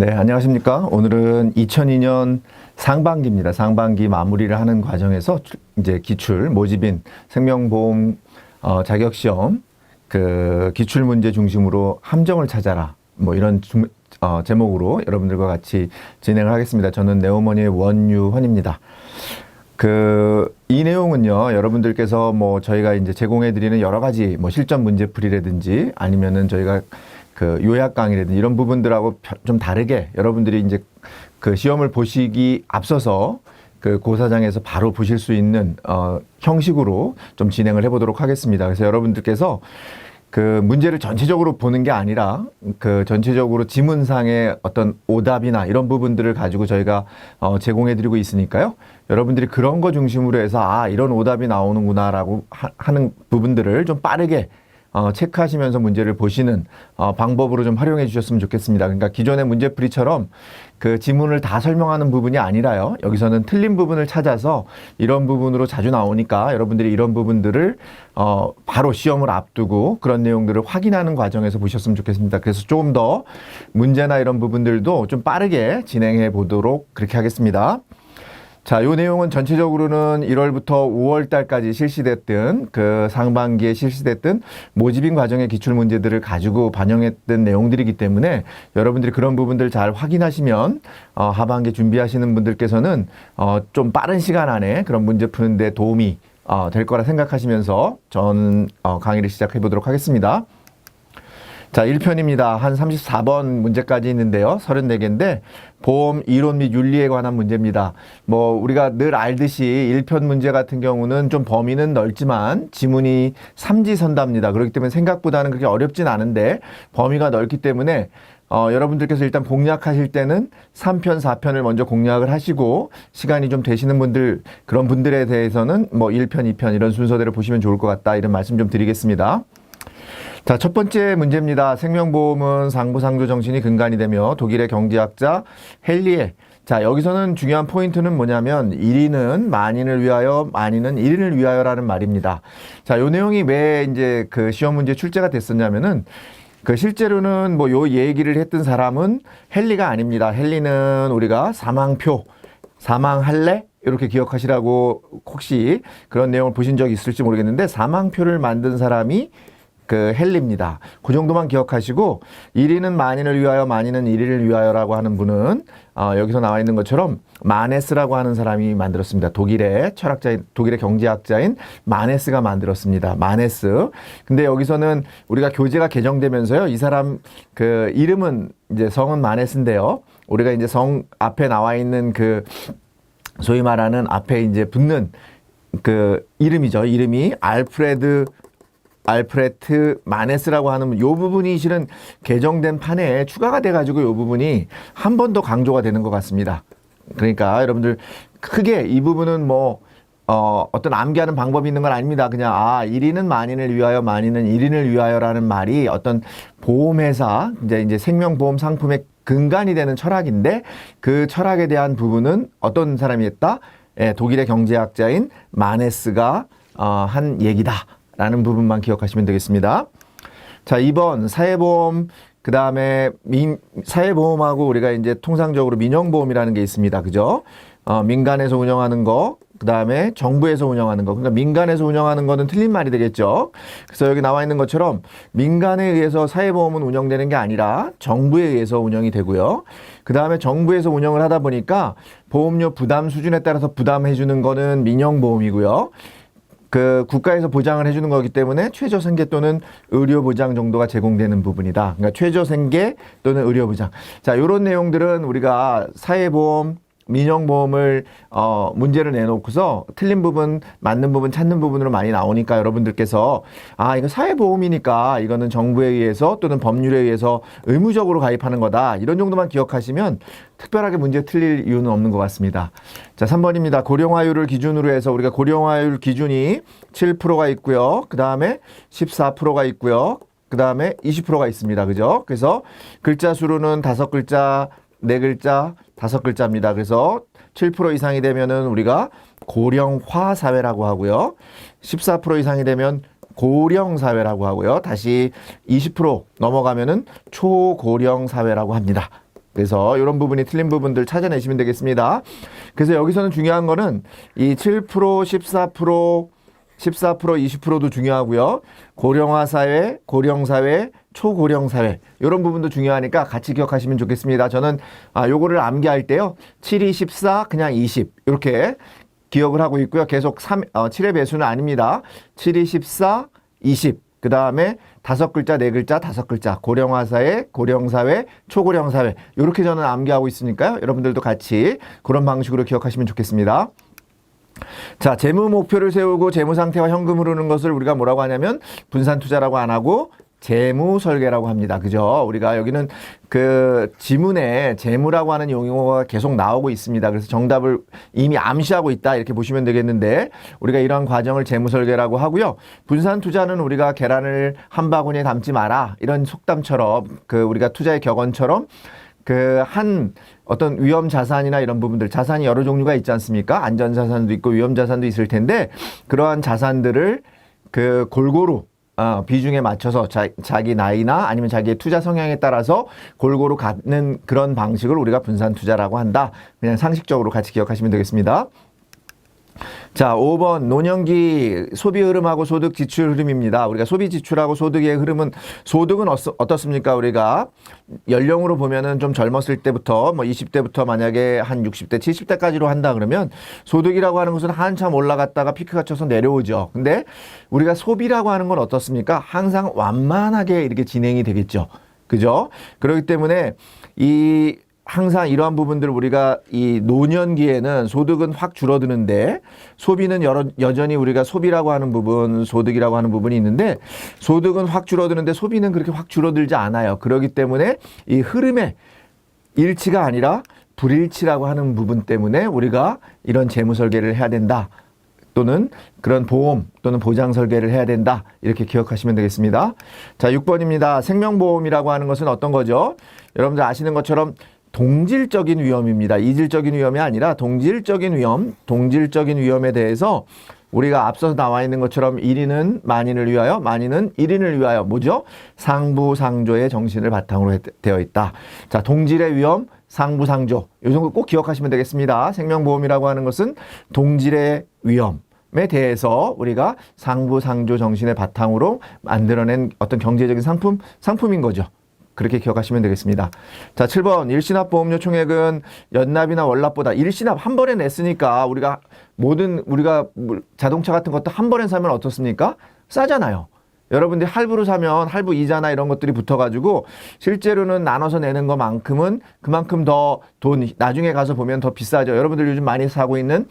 네, 안녕하십니까. 오늘은 2002년 상반기입니다. 상반기 마무리를 하는 과정에서 이제 기출, 모집인 생명보험 자격시험 기출 문제 중심으로 함정을 찾아라. 뭐 이런 제목으로 여러분들과 같이 진행을 하겠습니다. 저는 네오머니의 원유헌입니다. 이 내용은요, 여러분들께서 뭐 저희가 이제 제공해드리는 여러 가지 뭐 실전 문제풀이라든지 아니면은 저희가 요약 강의라든지 이런 부분들하고 좀 다르게 여러분들이 이제 시험을 보시기 앞서서 고사장에서 바로 보실 수 있는 형식으로 좀 진행을 해보도록 하겠습니다. 그래서 여러분들께서 문제를 전체적으로 보는 게 아니라 전체적으로 지문상의 어떤 오답이나 이런 부분들을 가지고 저희가 제공해드리고 있으니까요. 여러분들이 그런 거 중심으로 해서 이런 오답이 나오는구나라고 하는 부분들을 좀 빠르게 체크하시면서 문제를 보시는 방법으로 좀 활용해 주셨으면 좋겠습니다. 그러니까 기존의 문제풀이처럼 지문을 다 설명하는 부분이 아니라요. 여기서는 틀린 부분을 찾아서 이런 부분으로 자주 나오니까 여러분들이 이런 부분들을 바로 시험을 앞두고 그런 내용들을 확인하는 과정에서 보셨으면 좋겠습니다. 그래서 조금 더 문제나 이런 부분들도 좀 빠르게 진행해 보도록 그렇게 하겠습니다. 자, 요 내용은 전체적으로는 1월부터 5월 달까지 실시됐던 상반기에 실시됐던 모집인 과정의 기출 문제들을 가지고 반영했던 내용들이기 때문에 여러분들이 그런 부분들 잘 확인하시면 하반기 준비하시는 분들께서는 좀 빠른 시간 안에 그런 문제 푸는데 도움이 될 거라 생각하시면서 저는 강의를 시작해 보도록 하겠습니다. 자, 1편입니다. 한 34번 문제까지 있는데요. 34개인데 보험 이론 및 윤리에 관한 문제입니다. 뭐 우리가 늘 알듯이 1편 문제 같은 경우는 좀 범위는 넓지만 지문이 삼지선답니다. 그렇기 때문에 생각보다는 그렇게 어렵진 않은데 범위가 넓기 때문에 여러분들께서 일단 공략하실 때는 3편, 4편을 먼저 공략을 하시고 시간이 좀 되시는 분들, 그런 분들에 대해서는 뭐 1편, 2편 이런 순서대로 보시면 좋을 것 같다. 이런 말씀 좀 드리겠습니다. 자, 첫 번째 문제입니다. 생명보험은 상부상조 정신이 근간이 되며 독일의 경제학자 헨리에, 자, 여기서는 중요한 포인트는 뭐냐면 1인은 만인을 위하여, 만인은 1인을 위하여라는 말입니다. 자, 요 내용이 왜 이제 시험 문제 출제가 됐었냐면은 실제로는 뭐 요 얘기를 했던 사람은 헨리가 아닙니다. 헨리는 우리가 사망표, 사망할래? 이렇게 기억하시라고 혹시 그런 내용을 보신 적이 있을지 모르겠는데 사망표를 만든 사람이 헨리입니다. 그 정도만 기억하시고 1인은 만인을 위하여 만인은 1인을 위하여라고 하는 분은 여기서 나와 있는 것처럼 마네스라고 하는 사람이 만들었습니다. 독일의 철학자인, 독일의 경제학자인 마네스가 만들었습니다. 마네스. 근데 여기서는 우리가 교재가 개정되면서요. 이 사람 이름은 이제 성은 마네스인데요. 우리가 이제 성 앞에 나와 있는 소위 말하는 앞에 이제 붙는 이름이죠. 이름이 알프레트 마네스라고 하는 요 부분이 실은 개정된 판에 추가가 돼가지고 요 부분이 한 번 더 강조가 되는 것 같습니다. 그러니까 여러분들 크게 이 부분은 뭐 어떤 암기하는 방법이 있는 건 아닙니다. 그냥 1인은 만인을 위하여 만인은 1인을 위하여라는 말이 어떤 보험회사 이제 생명보험 상품의 근간이 되는 철학인데 그 철학에 대한 부분은 어떤 사람이 했다? 독일의 경제학자인 마네스가 한 얘기다. 라는 부분만 기억하시면 되겠습니다. 자, 2번 사회보험, 그 다음에 사회보험하고 우리가 이제 통상적으로 민영보험이라는 게 있습니다. 그죠? 민간에서 운영하는 거, 그 다음에 정부에서 운영하는 거. 그러니까 민간에서 운영하는 거는 틀린 말이 되겠죠. 그래서 여기 나와 있는 것처럼 민간에 의해서 사회보험은 운영되는 게 아니라 정부에 의해서 운영이 되고요. 그 다음에 정부에서 운영을 하다 보니까 보험료 부담 수준에 따라서 부담해 주는 거는 민영보험이고요. 국가에서 보장을 해주는 거기 때문에 최저생계 또는 의료보장 정도가 제공되는 부분이다. 그러니까 최저생계 또는 의료보장. 자, 요런 내용들은 우리가 사회보험, 민영보험을 문제를 내놓고서 틀린 부분, 맞는 부분, 찾는 부분으로 많이 나오니까 여러분들께서 이거 사회보험이니까 이거는 정부에 의해서 또는 법률에 의해서 의무적으로 가입하는 거다. 이런 정도만 기억하시면 특별하게 문제 틀릴 이유는 없는 것 같습니다. 자, 3번입니다. 고령화율을 기준으로 해서 우리가 고령화율 기준이 7%가 있고요. 그 다음에 14%가 있고요. 그 다음에 20%가 있습니다. 그죠? 그래서 글자 수로는 5글자, 4글자, 5글자입니다. 그래서 7% 이상이 되면은 우리가 고령화 사회라고 하고요. 14% 이상이 되면 고령 사회라고 하고요. 다시 20% 넘어가면은 초고령 사회라고 합니다. 그래서 이런 부분이 틀린 부분들 찾아내시면 되겠습니다. 그래서 여기서는 중요한 거는 이 7%, 14%, 20%도 중요하고요. 고령화 사회, 고령사회, 초고령사회 이런 부분도 중요하니까 같이 기억하시면 좋겠습니다. 저는 요거를 암기할 때요. 7이 14, 그냥 20 이렇게 기억을 하고 있고요. 계속 7의 배수는 아닙니다. 7이 14, 20 그 다음에 5글자, 4글자, 5글자 고령화사회, 고령사회, 초고령사회 이렇게 저는 암기하고 있으니까요. 여러분들도 같이 그런 방식으로 기억하시면 좋겠습니다. 자, 재무 목표를 세우고 재무 상태와 현금 흐르는 것을 우리가 뭐라고 하냐면 분산 투자라고 안 하고 재무 설계라고 합니다. 그죠? 우리가 여기는 그 지문에 재무라고 하는 용어가 계속 나오고 있습니다. 그래서 정답을 이미 암시하고 있다 이렇게 보시면 되겠는데 우리가 이러한 과정을 재무 설계라고 하고요. 분산 투자는 우리가 계란을 한 바구니에 담지 마라 이런 속담처럼 그 우리가 투자의 격언처럼 그 한 어떤 위험 자산이나 이런 부분들 자산이 여러 종류가 있지 않습니까? 안전 자산도 있고 위험 자산도 있을 텐데 그러한 자산들을 그 골고루 비중에 맞춰서 자기 나이나 아니면 자기의 투자 성향에 따라서 골고루 갖는 그런 방식을 우리가 분산 투자라고 한다. 그냥 상식적으로 같이 기억하시면 되겠습니다. 자, 5번 노년기 소비 흐름하고 소득 지출 흐름입니다. 우리가 소비 지출하고 소득의 흐름은 소득은 어떻습니까? 우리가 연령으로 보면은 좀 젊었을 때부터 뭐 20대부터 만약에 한 60대, 70대까지로 한다 그러면 소득이라고 하는 것은 한참 올라갔다가 피크가 쳐서 내려오죠. 근데 우리가 소비라고 하는 건 어떻습니까? 항상 완만하게 이렇게 진행이 되겠죠. 그죠? 그렇기 때문에 항상 이러한 부분들을 우리가 이 노년기에는 소득은 확 줄어드는데 소비는 여전히 우리가 소비라고 하는 부분, 소득이라고 하는 부분이 있는데 소득은 확 줄어드는데 소비는 그렇게 확 줄어들지 않아요. 그렇기 때문에 이 흐름의 일치가 아니라 불일치라고 하는 부분 때문에 우리가 이런 재무 설계를 해야 된다. 또는 그런 보험 또는 보장 설계를 해야 된다. 이렇게 기억하시면 되겠습니다. 자, 6번입니다. 생명보험이라고 하는 것은 어떤 거죠? 여러분들 아시는 것처럼 동질적인 위험입니다. 이질적인 위험이 아니라 동질적인 위험에 대해서 우리가 앞서서 나와 있는 것처럼 1인은 만인을 위하여, 만인은 1인을 위하여 뭐죠? 상부상조의 정신을 바탕으로 되어 있다. 자, 동질의 위험, 상부상조. 이 정도 꼭 기억하시면 되겠습니다. 생명보험이라고 하는 것은 동질의 위험에 대해서 우리가 상부상조 정신의 바탕으로 만들어낸 어떤 경제적인 상품인 거죠. 그렇게 기억하시면 되겠습니다. 자, 7번 일시납 보험료 총액은 연납이나 월납보다 일시납 한 번에 냈으니까 우리가 자동차 같은 것도 한 번에 사면 어떻습니까? 싸잖아요. 여러분들이 할부로 사면 할부 이자나 이런 것들이 붙어가지고 실제로는 나눠서 내는 것만큼은 그만큼 더 돈 나중에 가서 보면 더 비싸죠. 여러분들 요즘 많이 사고 있는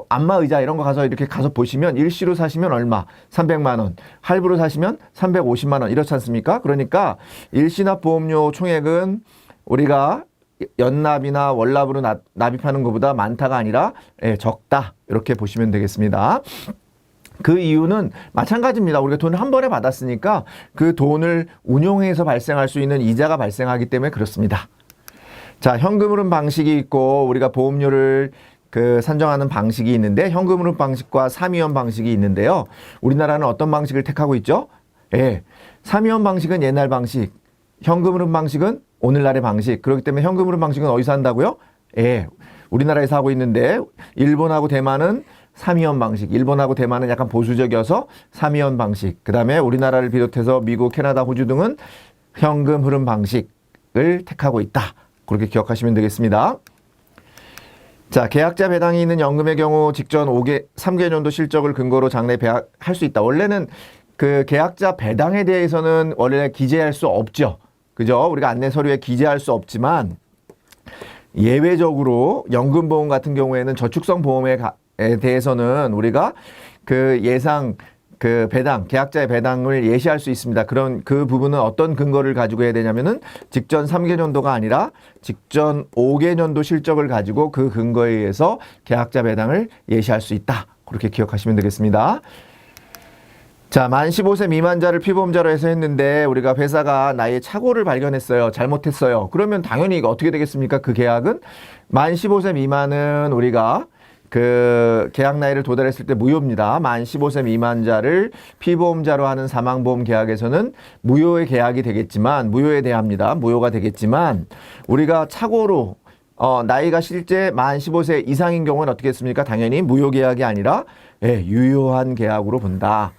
안마의자 이런 거 가서 이렇게 가서 보시면 일시로 사시면 얼마? 300만 원. 할부로 사시면 350만 원. 이렇지 않습니까? 그러니까 일시납 보험료 총액은 우리가 연납이나 월납으로 납입하는 것보다 많다가 아니라 적다. 이렇게 보시면 되겠습니다. 그 이유는 마찬가지입니다. 우리가 돈을 한 번에 받았으니까 그 돈을 운용해서 발생할 수 있는 이자가 발생하기 때문에 그렇습니다. 자, 현금 흐름 방식이 있고 우리가 보험료를 산정하는 방식이 있는데 현금 흐름 방식과 삼위원 방식이 있는데요. 우리나라는 어떤 방식을 택하고 있죠? 삼위원 방식은 옛날 방식, 현금 흐름 방식은 오늘날의 방식. 그렇기 때문에 현금 흐름 방식은 어디서 한다고요? 우리나라에서 하고 있는데 일본하고 대만은 삼위원 방식. 일본하고 대만은 약간 보수적이어서 삼위원 방식. 그 다음에 우리나라를 비롯해서 미국, 캐나다, 호주 등은 현금 흐름 방식을 택하고 있다. 그렇게 기억하시면 되겠습니다. 자, 계약자 배당이 있는 연금의 경우 직전 3개년도 실적을 근거로 장래 배약할 수 있다. 원래는 그 계약자 배당에 대해서는 원래 기재할 수 없죠. 그죠? 우리가 안내 서류에 기재할 수 없지만 예외적으로 연금보험 같은 경우에는 저축성 보험에 대해서는 우리가 그 예상 배당, 계약자의 배당을 예시할 수 있습니다. 그 부분은 어떤 근거를 가지고 해야 되냐면은 직전 3개년도가 아니라 직전 5개년도 실적을 가지고 그 근거에 의해서 계약자 배당을 예시할 수 있다. 그렇게 기억하시면 되겠습니다. 자, 만 15세 미만자를 피보험자로 해서 했는데 우리가 회사가 나의 착오를 발견했어요. 잘못했어요. 그러면 당연히 이거 어떻게 되겠습니까? 그 계약은 만 15세 미만은 우리가 그 계약 나이를 도달했을 때 무효입니다. 만 15세 미만자를 피보험자로 하는 사망보험 계약에서는 무효의 계약이 되겠지만, 무효에 대합니다. 무효가 되겠지만, 우리가 착오로 나이가 실제 만 15세 이상인 경우는 어떻게 했습니까? 당연히 무효 계약이 아니라 유효한 계약으로 본다.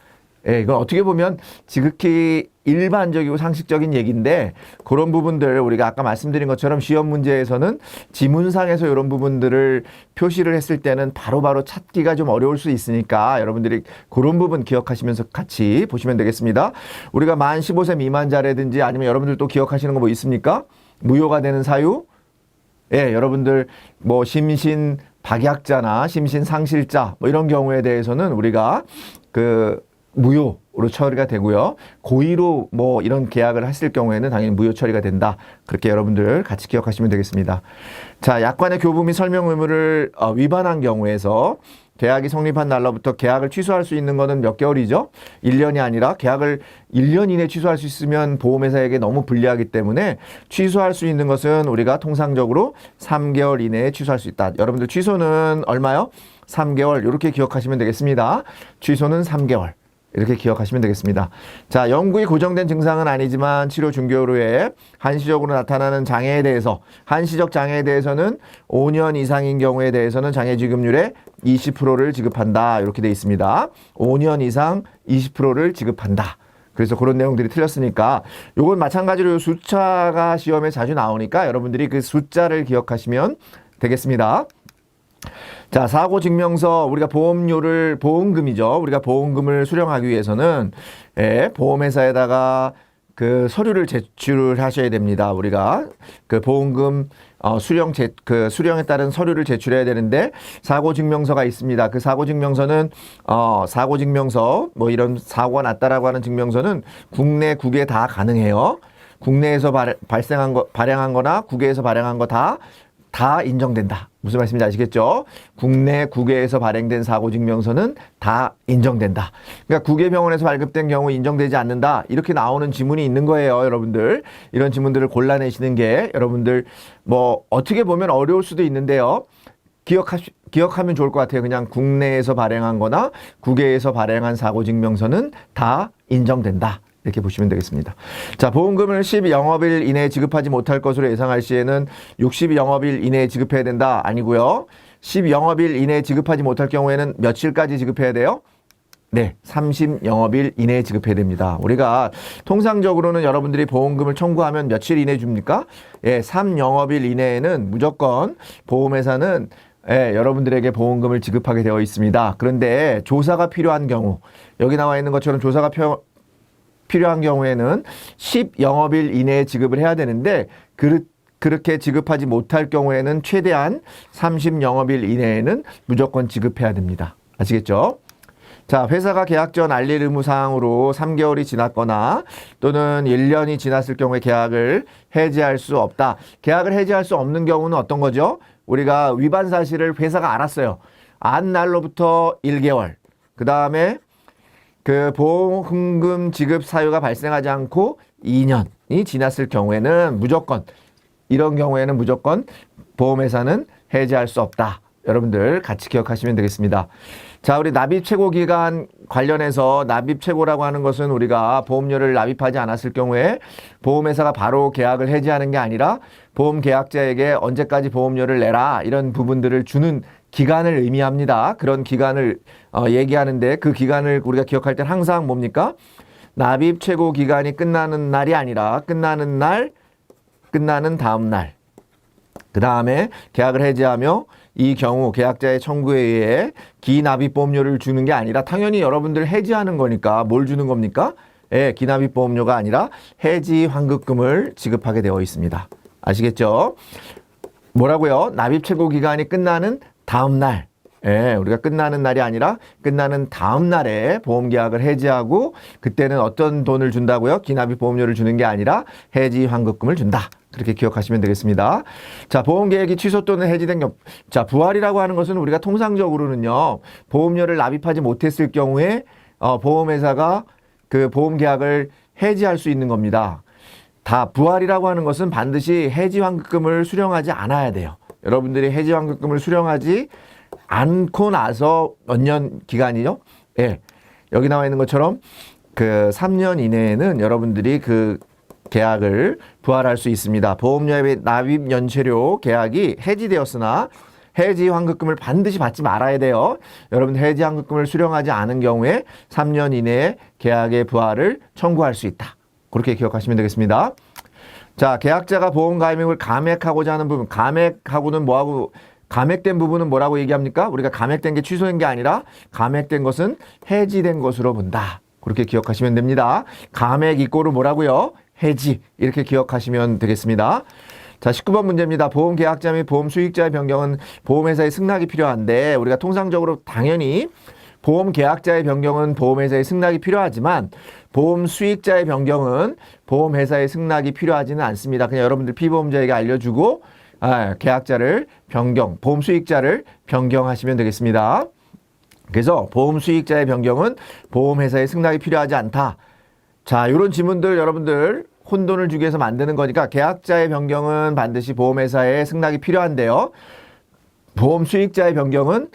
이건 어떻게 보면 지극히 일반적이고 상식적인 얘기인데, 그런 부분들 우리가 아까 말씀드린 것처럼 시험 문제에서는 지문상에서 이런 부분들을 표시를 했을 때는 바로바로 찾기가 좀 어려울 수 있으니까 여러분들이 그런 부분 기억하시면서 같이 보시면 되겠습니다. 우리가 만 15세 미만자라든지 아니면 여러분들 또 기억하시는 거 뭐 있습니까? 무효가 되는 사유? 여러분들 뭐 심신 박약자나 심신 상실자 뭐 이런 경우에 대해서는 우리가 그 무효로 처리가 되고요. 고의로 뭐 이런 계약을 했을 경우에는 당연히 무효 처리가 된다. 그렇게 여러분들 같이 기억하시면 되겠습니다. 자, 약관의 교부 및 설명 의무를 위반한 경우에서 계약이 성립한 날로부터 계약을 취소할 수 있는 거는 몇 개월이죠? 1년이 아니라 계약을 1년 이내 취소할 수 있으면 보험회사에게 너무 불리하기 때문에 취소할 수 있는 것은 우리가 통상적으로 3개월 이내에 취소할 수 있다. 여러분들 취소는 얼마요? 3개월. 이렇게 기억하시면 되겠습니다. 취소는 3개월. 이렇게 기억하시면 되겠습니다. 자, 영구히 고정된 증상은 아니지만 치료 중개월 후에 한시적으로 나타나는 장애에 대해서, 한시적 장애에 대해서는 5년 이상인 경우에 대해서는 장애지급률의 20%를 지급한다. 이렇게 되어 있습니다. 5년 이상 20%를 지급한다. 그래서 그런 내용들이 틀렸으니까 요건 마찬가지로 숫자가 시험에 자주 나오니까 여러분들이 그 숫자를 기억하시면 되겠습니다. 자, 사고증명서, 우리가 보험료를, 보험금이죠. 우리가 보험금을 수령하기 위해서는 보험회사에다가 그 서류를 제출을 하셔야 됩니다. 우리가 그 보험금 수령에 따른 서류를 제출해야 되는데, 사고증명서가 있습니다. 그 사고증명서는 사고증명서, 뭐 이런 사고가 났다라고 하는 증명서는 국내 국외 다 가능해요. 국내에서 발행한 거나 국외에서 발행한 거 다 인정된다. 무슨 말씀인지 아시겠죠? 국내 국외에서 발행된 사고증명서는 다 인정된다. 그러니까 국외병원에서 발급된 경우 인정되지 않는다. 이렇게 나오는 지문이 있는 거예요, 여러분들. 이런 지문들을 골라내시는 게 여러분들 뭐 어떻게 보면 어려울 수도 있는데요. 기억하면 좋을 것 같아요. 그냥 국내에서 발행한 거나 국외에서 발행한 사고증명서는 다 인정된다. 이렇게 보시면 되겠습니다. 자, 보험금을 10영업일 이내에 지급하지 못할 것으로 예상할 시에는 60영업일 이내에 지급해야 된다. 아니고요. 10영업일 이내에 지급하지 못할 경우에는 며칠까지 지급해야 돼요? 네, 30영업일 이내에 지급해야 됩니다. 우리가 통상적으로는 여러분들이 보험금을 청구하면 며칠 이내에 줍니까? 3영업일 이내에는 무조건 보험회사는 여러분들에게 보험금을 지급하게 되어 있습니다. 그런데 조사가 필요한 경우, 여기 나와 있는 것처럼 조사가 필요한 경우에는 10영업일 이내에 지급을 해야 되는데, 그렇게 지급하지 못할 경우에는 최대한 30영업일 이내에는 무조건 지급해야 됩니다. 아시겠죠? 자, 회사가 계약 전 알릴 의무사항으로 3개월이 지났거나 또는 1년이 지났을 경우에 계약을 해지할 수 없다. 계약을 해지할 수 없는 경우는 어떤 거죠? 우리가 위반 사실을 회사가 알았어요. 안 날로부터 1개월. 그 다음에 그 보험금 지급 사유가 발생하지 않고 2년이 지났을 경우에는 무조건, 이런 경우에는 무조건 보험회사는 해지할 수 없다. 여러분들 같이 기억하시면 되겠습니다. 자, 우리 납입 최고 기간 관련해서 납입 최고라고 하는 것은 우리가 보험료를 납입하지 않았을 경우에 보험회사가 바로 계약을 해지하는 게 아니라 보험 계약자에게 언제까지 보험료를 내라, 이런 부분들을 주는 기간을 의미합니다. 그런 기간을 얘기하는데, 그 기간을 우리가 기억할 때는 항상 뭡니까? 납입 최고 기간이 끝나는 날이 아니라 끝나는 날, 끝나는 다음 날. 그 다음에 계약을 해지하며 이 경우 계약자의 청구에 의해 기납입보험료를 주는 게 아니라, 당연히 여러분들 해지하는 거니까 뭘 주는 겁니까? 기납입보험료가 아니라 해지 환급금을 지급하게 되어 있습니다. 아시겠죠? 뭐라고요? 납입 최고 기간이 끝나는 다음 날. 우리가 끝나는 날이 아니라 끝나는 다음 날에 보험 계약을 해지하고, 그때는 어떤 돈을 준다고요? 기납입 보험료를 주는 게 아니라 해지 환급금을 준다. 그렇게 기억하시면 되겠습니다. 자, 보험 계약이 취소 또는 해지된 경우. 자, 부활이라고 하는 것은 우리가 통상적으로는요, 보험료를 납입하지 못했을 경우에 보험회사가 그 보험 계약을 해지할 수 있는 겁니다. 다 부활이라고 하는 것은 반드시 해지 환급금을 수령하지 않아야 돼요. 여러분들이 해지 환급금을 수령하지 않고 나서 몇 년 기간이죠? 예. 여기 나와 있는 것처럼 그 3년 이내에는 여러분들이 그 계약을 부활할 수 있습니다. 보험료 납입 연체료 계약이 해지되었으나 해지 환급금을 반드시 받지 말아야 돼요. 여러분 해지 환급금을 수령하지 않은 경우에 3년 이내에 계약의 부활을 청구할 수 있다. 그렇게 기억하시면 되겠습니다. 자, 계약자가 보험 가입액을 감액하고자 하는 부분, 감액하고는 뭐하고 감액된 부분은 뭐라고 얘기합니까? 우리가 감액된 게 취소된 게 아니라 감액된 것은 해지된 것으로 본다. 그렇게 기억하시면 됩니다. 감액 이꼬르 뭐라고요? 해지. 이렇게 기억하시면 되겠습니다. 자, 19번 문제입니다. 보험 계약자 및 보험 수익자의 변경은 보험회사의 승낙이 필요한데 우리가 통상적으로 당연히 보험 계약자의 변경은 보험회사의 승낙이 필요하지만 보험 수익자의 변경은 보험회사의 승낙이 필요하지는 않습니다. 그냥 여러분들 피보험자에게 알려주고 계약자를 변경, 보험 수익자를 변경하시면 되겠습니다. 그래서 보험 수익자의 변경은 보험회사의 승낙이 필요하지 않다. 자, 이런 지문들 여러분들 혼돈을 주기 위해서 만드는 거니까 계약자의 변경은 반드시 보험회사의 승낙이 필요한데요. 보험 수익자의 변경은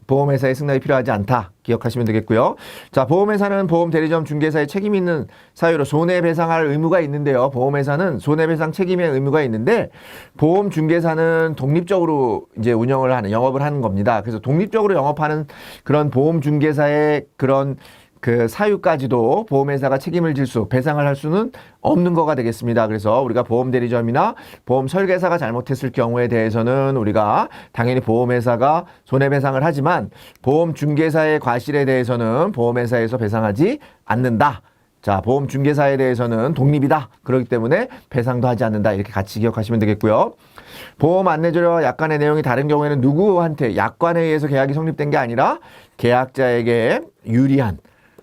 보험회사의 승낙이 필요하지 않다. 기억하시면 되겠고요. 자, 보험회사는 보험대리점 중개사의 책임 있는 사유로 손해배상할 의무가 있는데요. 보험회사는 손해배상 책임의 의무가 있는데 보험중개사는 독립적으로 이제 운영을 하는, 영업을 하는 겁니다. 그래서 독립적으로 영업하는 그런 보험중개사의 그런 그 사유까지도 보험회사가 책임을 질 수, 배상을 할 수는 없는 거가 되겠습니다. 그래서 우리가 보험대리점이나 보험설계사가 잘못했을 경우에 대해서는 우리가 당연히 보험회사가 손해배상을 하지만 보험중개사의 과실에 대해서는 보험회사에서 배상하지 않는다. 자, 보험중개사에 대해서는 독립이다. 그렇기 때문에 배상도 하지 않는다. 이렇게 같이 기억하시면 되겠고요. 보험 안내조례와 약관의 내용이 다른 경우에는 누구한테 약관에 의해서 계약이 성립된 게 아니라 계약자에게 유리한,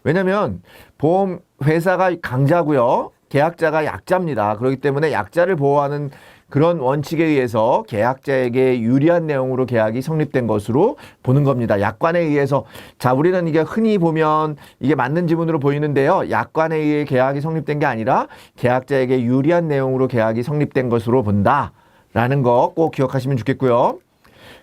왜냐면 보험회사가 강자고요. 계약자가 약자입니다. 그렇기 때문에 약자를 보호하는 그런 원칙에 의해서 계약자에게 유리한 내용으로 계약이 성립된 것으로 보는 겁니다. 약관에 의해서. 자, 우리는 이게 흔히 보면 이게 맞는 지문으로 보이는데요. 약관에 의해 계약이 성립된 게 아니라 계약자에게 유리한 내용으로 계약이 성립된 것으로 본다라는 거 꼭 기억하시면 좋겠고요.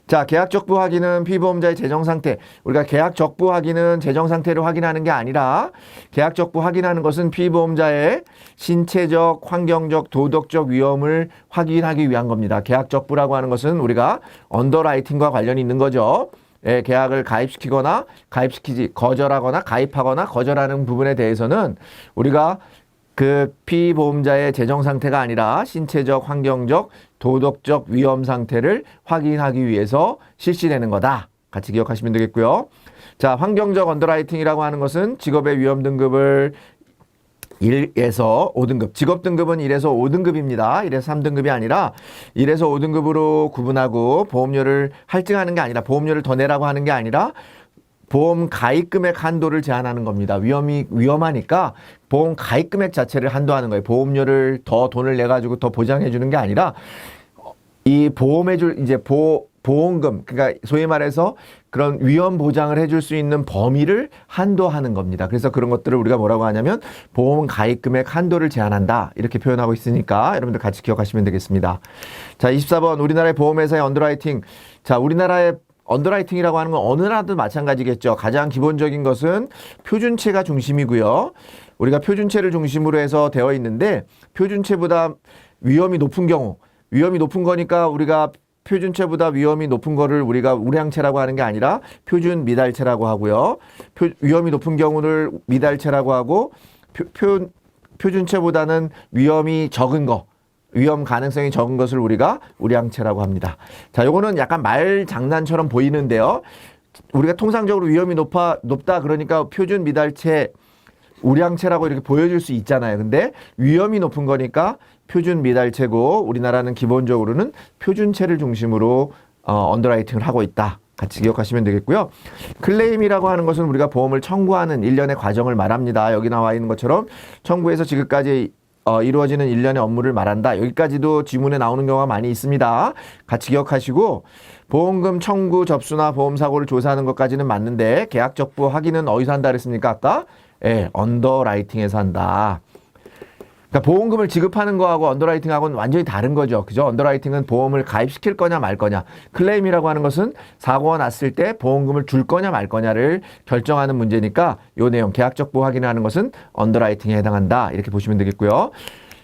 자, 계약 적부 확인은 피보험자의 재정 상태. 우리가 계약 적부 확인은 재정 상태를 확인하는 게 아니라 계약 적부 확인하는 것은 피보험자의 신체적, 환경적, 도덕적 위험을 확인하기 위한 겁니다. 계약 적부라고 하는 것은 우리가 언더라이팅과 관련이 있는 거죠. 계약을 가입시키거나 거절하거나 가입하거나 거절하는 부분에 대해서는 우리가 그 피보험자의 재정 상태가 아니라 신체적, 환경적, 도덕적 위험 상태를 확인하기 위해서 실시되는 거다. 같이 기억하시면 되겠고요. 자, 환경적 언더라이팅이라고 하는 것은 직업의 위험 등급을 1에서 5등급, 직업 등급은 1에서 5등급입니다. 1에서 3등급이 아니라 1에서 5등급으로 구분하고 보험료를 할증하는 게 아니라 보험료를 더 내라고 하는 게 아니라 보험 가입 금액 한도를 제한하는 겁니다. 위험하니까 보험 가입 금액 자체를 한도하는 거예요. 보험료를 더 돈을 내 가지고 더 보장해 주는 게 아니라 이 보험해 줄 이제 보험금, 그러니까 소위 말해서 그런 위험 보장을 해줄 수 있는 범위를 한도하는 겁니다. 그래서 그런 것들을 우리가 뭐라고 하냐면 보험 가입 금액 한도를 제한한다. 이렇게 표현하고 있으니까 여러분들 같이 기억하시면 되겠습니다. 자, 24번 우리나라의 보험회사의 언더라이팅. 자, 우리나라의 언더라이팅이라고 하는 건 어느 나라도 마찬가지겠죠. 가장 기본적인 것은 표준체가 중심이고요. 우리가 표준체를 중심으로 해서 되어 있는데 표준체보다 위험이 높은 경우, 위험이 높은 거니까 우리가 표준체보다 위험이 높은 거를 우리가 우량체라고 하는 게 아니라 표준 미달체라고 하고요. 위험이 높은 경우를 미달체라고 하고 표준체보다는 위험이 적은 거, 위험 가능성이 적은 것을 우리가 우량체라고 합니다. 자, 요거는 약간 말 장난처럼 보이는데요. 우리가 통상적으로 위험이 높다 그러니까 표준 미달체, 우량체라고 이렇게 보여줄 수 있잖아요. 근데 위험이 높은 거니까 표준 미달체고 우리나라는 기본적으로는 표준체를 중심으로 언더라이팅을 하고 있다. 같이 기억하시면 되겠고요. 클레임이라고 하는 것은 우리가 보험을 청구하는 일련의 과정을 말합니다. 여기 나와 있는 것처럼 청구에서 지급까지 이루어지는 일련의 업무를 말한다. 여기까지도 지문에 나오는 경우가 많이 있습니다. 같이 기억하시고 보험금 청구 접수나 보험사고를 조사하는 것까지는 맞는데 계약 적부 확인은 어디서 한다 그랬습니까? 아까? 언더라이팅에서 한다. 그러니까 보험금을 지급하는 거하고 언더라이팅하고는 완전히 다른 거죠. 그죠? 언더라이팅은 보험을 가입시킬 거냐 말 거냐. 클레임이라고 하는 것은 사고가 났을 때 보험금을 줄 거냐 말 거냐를 결정하는 문제니까 요 내용 계약적 보호 확인하는 것은 언더라이팅에 해당한다. 이렇게 보시면 되겠고요.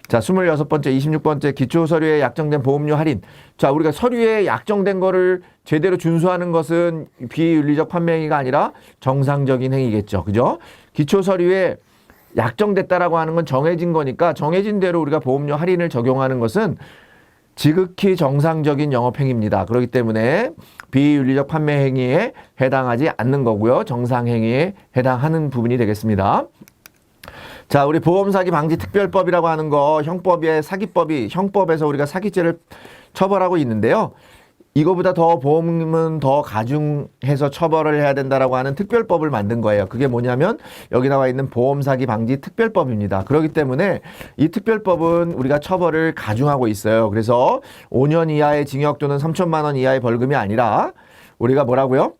자, 26번째, 26번째 기초 서류에 약정된 보험료 할인. 자, 우리가 서류에 약정된 거를 제대로 준수하는 것은 비윤리적 판매 행위가 아니라 정상적인 행위겠죠. 그죠? 기초 서류에 약정됐다라고 하는 건 정해진 거니까 정해진 대로 우리가 보험료 할인을 적용하는 것은 지극히 정상적인 영업행위입니다. 그렇기 때문에 비윤리적 판매 행위에 해당하지 않는 거고요. 정상 행위에 해당하는 부분이 되겠습니다. 자, 우리 보험사기 방지 특별법이라고 하는 거 형법에 사기법이 형법에서 우리가 사기죄를 처벌하고 있는데요. 이거보다 더 보험은 더 가중해서 처벌을 해야 된다라고 하는 특별법을 만든 거예요. 그게 뭐냐면 여기 나와 있는 보험사기 방지 특별법입니다. 그렇기 때문에 이 특별법은 우리가 처벌을 가중하고 있어요. 그래서 5년 이하의 징역 또는 3천만 원 이하의 벌금이 아니라 우리가 뭐라고요?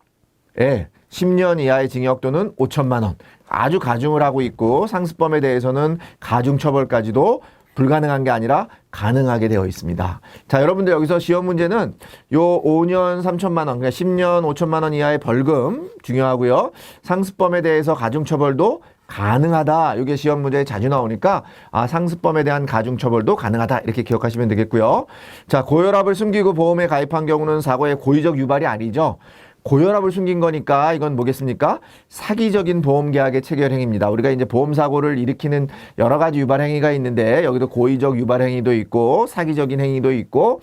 예, 10년 이하의 징역 또는 5천만 원. 아주 가중을 하고 있고 상습범에 대해서는 가중 처벌까지도 불가능한 게 아니라 가능하게 되어 있습니다. 자, 여러분들 여기서 시험 문제는 요 5년 3천만 원, 그러니까 10년 5천만 원 이하의 벌금 중요하고요. 상습범에 대해서 가중 처벌도 가능하다. 이게 시험 문제에 자주 나오니까 상습범에 대한 가중 처벌도 가능하다. 이렇게 기억하시면 되겠고요. 자, 고혈압을 숨기고 보험에 가입한 경우는 사고의 고의적 유발이 아니죠. 고혈압을 숨긴 거니까 이건 뭐겠습니까? 사기적인 보험 계약의 체결 행위입니다. 우리가 이제 보험 사고를 일으키는 여러 가지 유발 행위가 있는데 여기도 고의적 유발 행위도 있고 사기적인 행위도 있고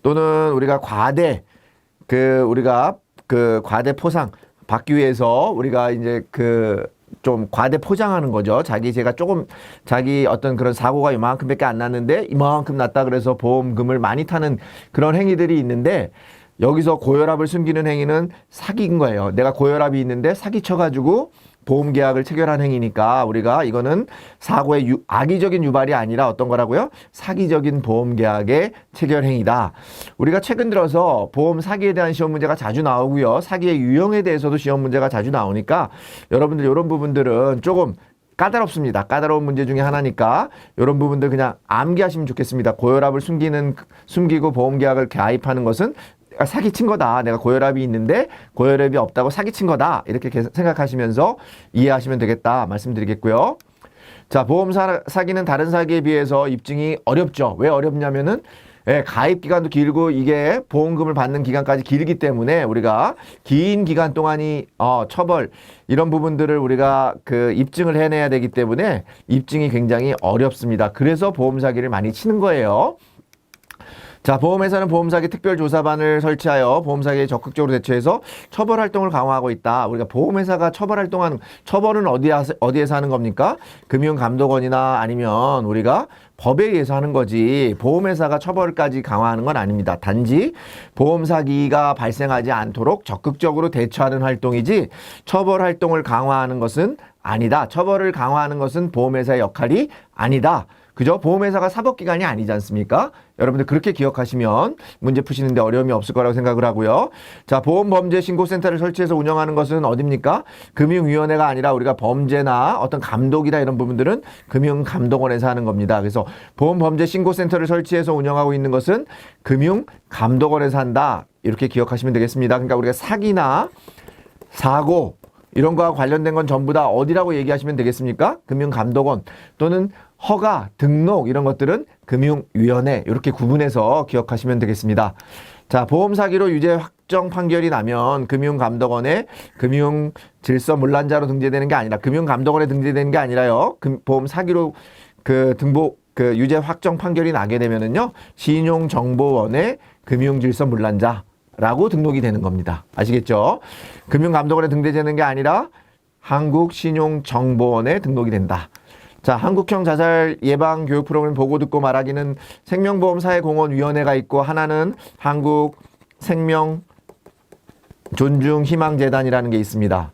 또는 우리가 과대 과대 포상 받기 위해서 우리가 이제 좀 과대 포장하는 거죠. 자기 어떤 그런 사고가 이만큼밖에 안 났는데 이만큼 났다 그래서 보험금을 많이 타는 그런 행위들이 있는데 여기서 고혈압을 숨기는 행위는 사기인 거예요. 내가 고혈압이 있는데 사기 쳐가지고 보험 계약을 체결한 행위니까 우리가 이거는 사고의 악의적인 유발이 아니라 어떤 거라고요? 사기적인 보험 계약의 체결 행위다. 우리가 최근 들어서 보험 사기에 대한 시험 문제가 자주 나오고요. 사기의 유형에 대해서도 시험 문제가 자주 나오니까 여러분들 이런 부분들은 조금 까다롭습니다. 까다로운 문제 중에 하나니까 이런 부분들 그냥 암기하시면 좋겠습니다. 고혈압을 숨기고 보험 계약을 가입하는 것은 사기친 거다. 내가 고혈압이 있는데 고혈압이 없다고 사기친 거다. 이렇게 생각하시면서 이해하시면 되겠다 말씀드리겠고요. 자, 보험 사기는 다른 사기에 비해서 입증이 어렵죠. 왜 어렵냐면은 가입 기간도 길고 이게 보험금을 받는 기간까지 길기 때문에 우리가 긴 기간 동안이 처벌 이런 부분들을 우리가 입증을 해내야 되기 때문에 입증이 굉장히 어렵습니다. 그래서 보험 사기를 많이 치는 거예요. 자, 보험회사는 보험사기 특별조사반을 설치하여 보험사기에 적극적으로 대처해서 처벌활동을 강화하고 있다. 우리가 보험회사가 처벌은 어디에서 하는 겁니까? 금융감독원이나 아니면 우리가 법에 의해서 하는 거지 보험회사가 처벌까지 강화하는 건 아닙니다. 단지 보험사기가 발생하지 않도록 적극적으로 대처하는 활동이지 처벌활동을 강화하는 것은 아니다. 처벌을 강화하는 것은 보험회사의 역할이 아니다. 그죠? 보험회사가 사법기관이 아니지 않습니까? 여러분들 그렇게 기억하시면 문제 푸시는데 어려움이 없을 거라고 생각을 하고요. 자, 보험범죄신고센터를 설치해서 운영하는 것은 어딥니까? 금융위원회가 아니라 우리가 범죄나 어떤 감독이나 이런 부분들은 금융감독원에서 하는 겁니다. 그래서 보험범죄신고센터를 설치해서 운영하고 있는 것은 금융감독원에서 한다. 이렇게 기억하시면 되겠습니다. 그러니까 우리가 사기나 사고 이런 거와 관련된 건 전부 다 어디라고 얘기하시면 되겠습니까? 금융감독원 또는 허가, 등록 이런 것들은 금융위원회 이렇게 구분해서 기억하시면 되겠습니다. 자, 보험 사기로 유죄 확정 판결이 나면 금융감독원에 금융질서문란자로 등재되는 게 아니라 금융감독원에 등재되는 게 아니라요. 보험 사기로 유죄 확정 판결이 나게 되면은요. 신용정보원에 금융질서문란자라고 등록이 되는 겁니다. 아시겠죠? 금융감독원에 등재되는 게 아니라 한국신용정보원에 등록이 된다. 자, 한국형 자살 예방 교육 프로그램 보고 듣고 말하기는 생명보험사회공헌위원회가 있고 하나는 한국생명존중희망재단이라는 게 있습니다.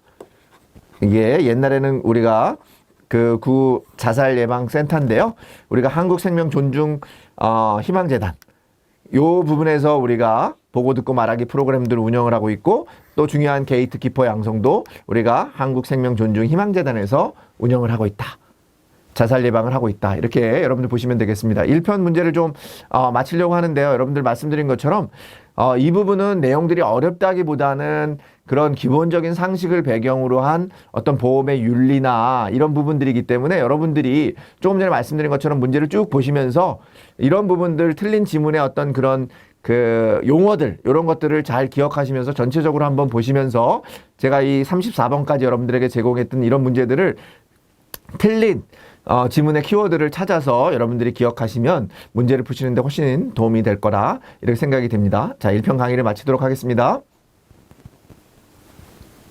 이게 옛날에는 우리가 구 자살 예방 센터인데요. 우리가 한국생명존중희망재단 요 부분에서 우리가 보고 듣고 말하기 프로그램들을 운영을 하고 있고 또 중요한 게이트키퍼 양성도 우리가 한국생명존중희망재단에서 운영을 하고 있다. 자살 예방을 하고 있다. 이렇게 여러분들 보시면 되겠습니다. 1편 문제를 좀 마치려고 하는데요. 여러분들 말씀드린 것처럼 이 부분은 내용들이 어렵다기보다는 그런 기본적인 상식을 배경으로 한 어떤 보험의 윤리나 이런 부분들이기 때문에 여러분들이 조금 전에 말씀드린 것처럼 문제를 쭉 보시면서 이런 부분들 틀린 지문의 어떤 그런 그 용어들 이런 것들을 잘 기억하시면서 전체적으로 한번 보시면서 제가 이 34번까지 여러분들에게 제공했던 이런 문제들을 틀린 지문의 키워드를 찾아서 여러분들이 기억하시면 문제를 푸시는데 훨씬 도움이 될 거라 이렇게 생각이 됩니다. 자, 1편 강의를 마치도록 하겠습니다.